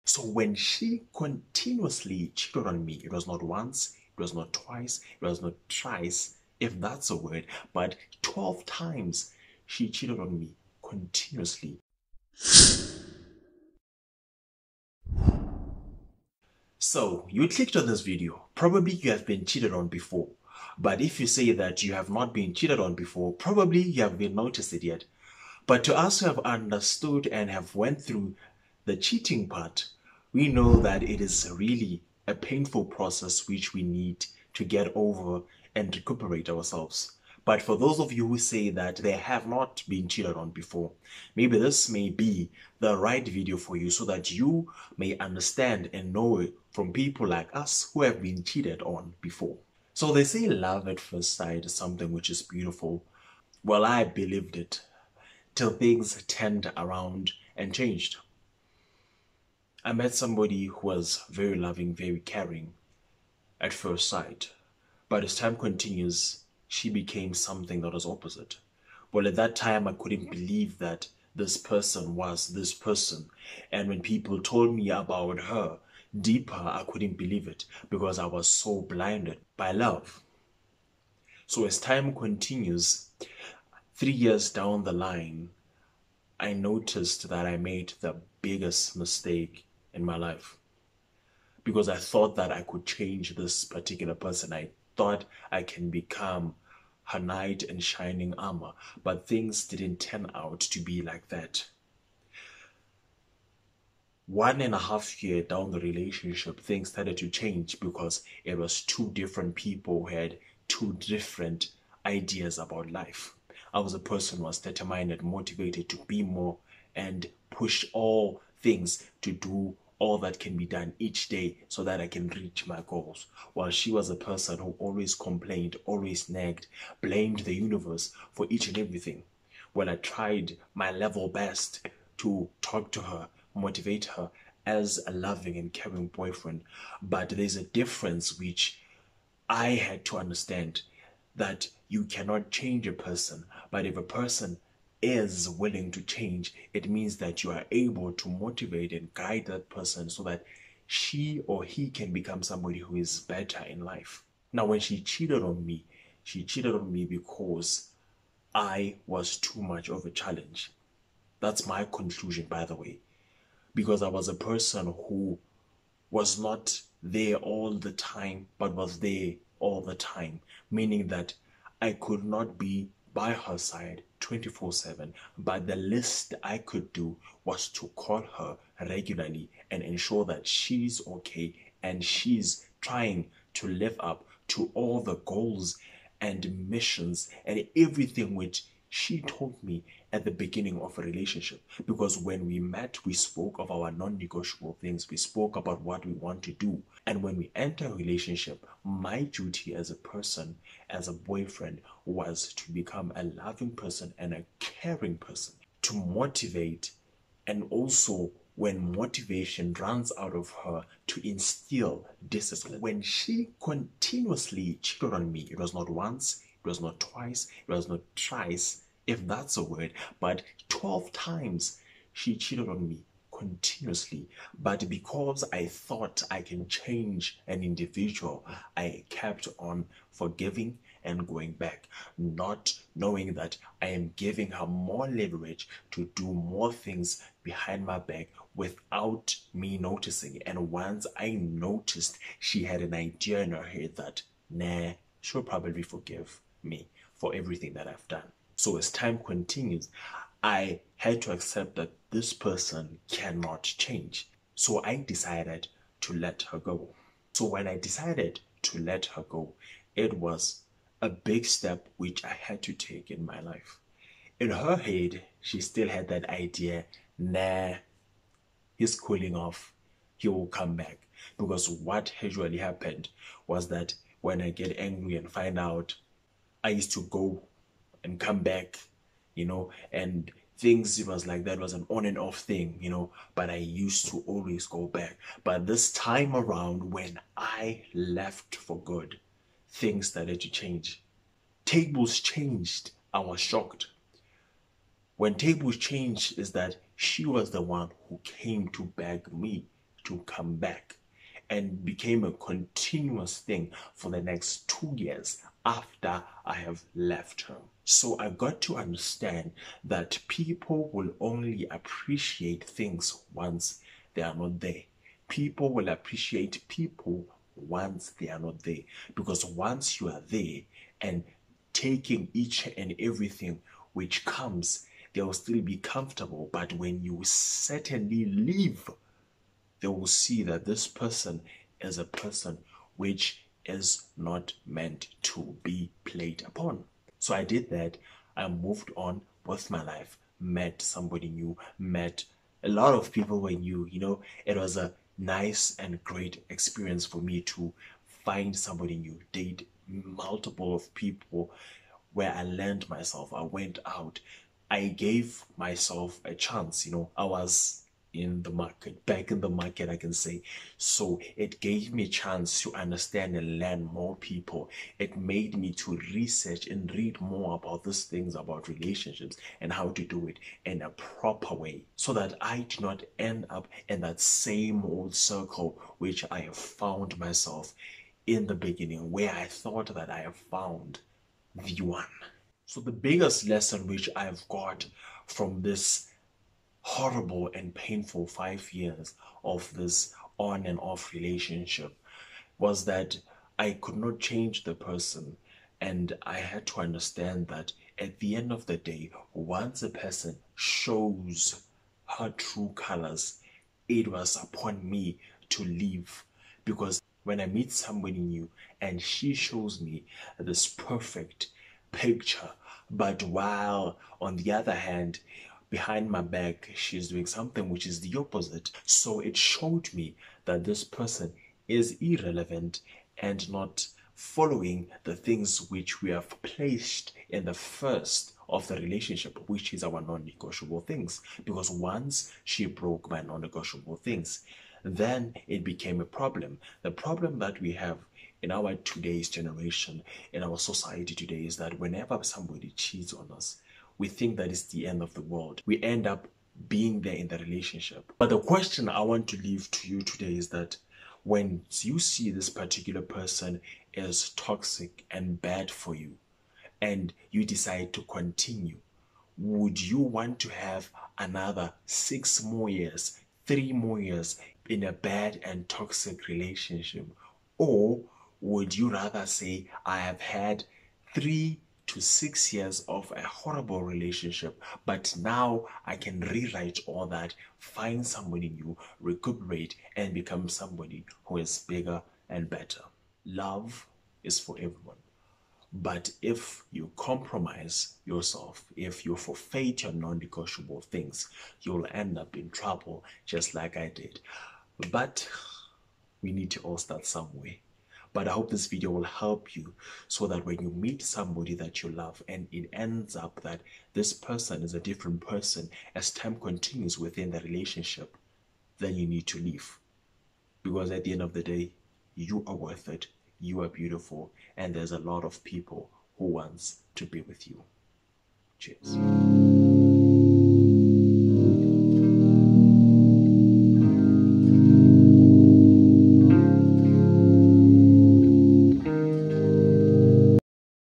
So when she continuously cheated on me, it was not once, it was not twice, it was not thrice, if that's a word, but 12 times she cheated on me continuously. So you clicked on this video. Probably you have been cheated on before. But if you say that you have not been cheated on before, probably you haven't noticed it yet. But to us who have understood and have went through the cheating part, we know that it is really a painful process which we need to get over and recuperate ourselves. But for those of you who say that they have not been cheated on before, maybe this may be the right video for you so that you may understand and know it from people like us who have been cheated on before. So they say love at first sight is something which is beautiful. Well, I believed it till things turned around and changed. I met somebody who was very loving, very caring at first sight. But as time continues, she became something that was opposite. Well, at that time, I couldn't believe that this person was this person. And when people told me about her deeper, I couldn't believe it because I was so blinded by love. So as time continues, 3 years down the line, I noticed that I made the biggest mistake in my life because I thought that I could change this particular person. I thought I can become her knight in shining armor, but things didn't turn out to be like that. 1.5 years down the relationship, things started to change because it was two different people who had two different ideas about life. I was a person who was determined and motivated to be more and push all things to do all that can be done each day so that I can reach my goals. While she was a person who always complained, always nagged, blamed the universe for each and everything. Well, I tried my level best to talk to her, motivate her as a loving and caring boyfriend. But there's a difference which I had to understand, that you cannot change a person, but if a person is willing to change, it means that you are able to motivate and guide that person so that she or he can become somebody who is better in life. Now, when she cheated on me because I was too much of a challenge. That's my conclusion, by the way, because I was a person who was not there all the time, but was there all the time, meaning that I could not be by her side 24/7, but the least I could do was to call her regularly and ensure that she's okay and she's trying to live up to all the goals and missions and everything which she told me at the beginning of a relationship. Because when we met, we spoke of our non-negotiable things. We spoke about what we want to do. And when we enter a relationship, my duty as a person, as a boyfriend, was to become a loving person and a caring person, to motivate, and also when motivation runs out of her, to instill discipline. When she continuously cheated on me, it was not once, it was not twice, it was not thrice, if that's a word, but 12 times she cheated on me continuously. But because I thought I can change an individual, I kept on forgiving and going back, not knowing that I am giving her more leverage to do more things behind my back without me noticing. And once I noticed, she had an idea in her head that, nah, she'll probably forgive me for everything that I've done. So as time continues, I had to accept that this person cannot change. So I decided to let her go. So when I decided to let her go, it was a big step which I had to take in my life. In her head, she still had that idea, nah, he's cooling off, he will come back. Because what usually happened was that when I get angry and find out, I used to go and come back, and things, it was like that was an on and off thing, but I used to always go back. But this time around, when I left for good, things started to change. Tables changed. I was shocked. When tables changed is that she was the one who came to beg me to come back, and became a continuous thing for the next 2 years after I have left her. So I got to understand that people will only appreciate things once they are not there. People will appreciate people once they are not there. Because once you are there and taking each and everything which comes, they will still be comfortable. But when you certainly leave, they will see that this person is a person which is not meant to be played upon. So I did that. I moved on with my life, met somebody new, met a lot of people were new. You know, it was a nice and great experience for me to find somebody new, date multiple of people where I learned myself. I went out. I gave myself a chance. You know, I was in the market, back in the market, I can say. So it gave me a chance to understand and learn more people. It made me to research and read more about these things, about relationships and how to do it in a proper way, so that I do not end up in that same old circle which I have found myself in the beginning, where I thought that I have found the one. So the biggest lesson which I've got from this horrible and painful 5 years of this on and off relationship was that I could not change the person, and I had to understand that at the end of the day, once a person shows her true colors, it was upon me to leave. Because when I meet somebody new and she shows me this perfect picture, but while on the other hand, behind my back, she's doing something which is the opposite. So it showed me that this person is irrelevant and not following the things which we have placed in the first of the relationship, which is our non-negotiable things. Because once she broke my non-negotiable things, then it became a problem. The problem that we have in our today's generation, in our society today, is that whenever somebody cheats on us, we think that it's the end of the world. We end up being there in the relationship. But the question I want to leave to you today is that when you see this particular person is toxic and bad for you, and you decide to continue, would you want to have another 6 more years, 3 more years in a bad and toxic relationship? Or would you rather say, I have had 3 to 6 years of a horrible relationship, but now I can rewrite all that, find somebody new, recuperate, and become somebody who is bigger and better? Love is for everyone. But if you compromise yourself, if you forfeit your non-negotiable things, you'll end up in trouble just like I did. But we need to all start somewhere. But I hope this video will help you so that when you meet somebody that you love and it ends up that this person is a different person as time continues within the relationship, then you need to leave. Because at the end of the day, you are worth it, you are beautiful, and there's a lot of people who wants to be with you.